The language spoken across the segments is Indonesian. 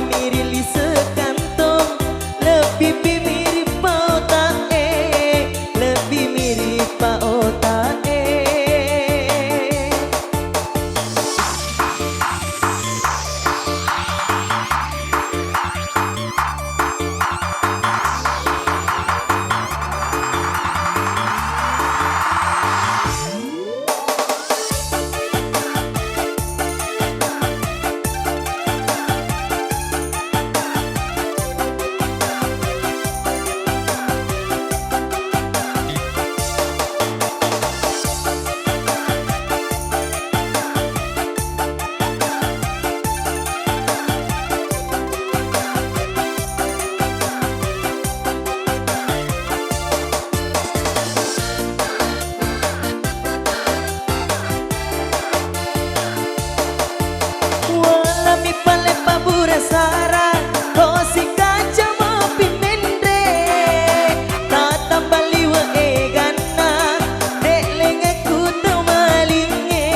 mirip sekantong, lebih mirip paotae, lebih mirip paotae. Sara, kau si kaca mapi mendre, tata baliwa egana, dek lengaku temalinge.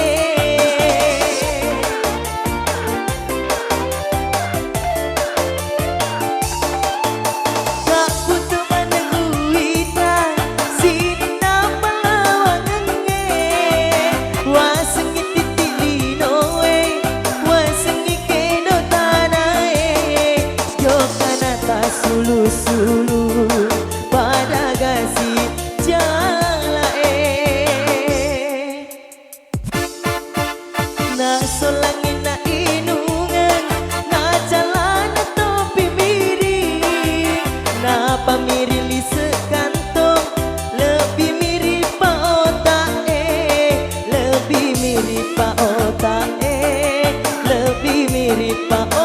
Kak butuh meneguita, sini nama lawangenge, wasengi titik linoe, wasengi kedo sulu-sulu pada gasi jalae na solangin na inungan na jalan topi miri na pamirili sekantong lebih mirip paotae, lebih mirip paotae, lebih mirip paotae.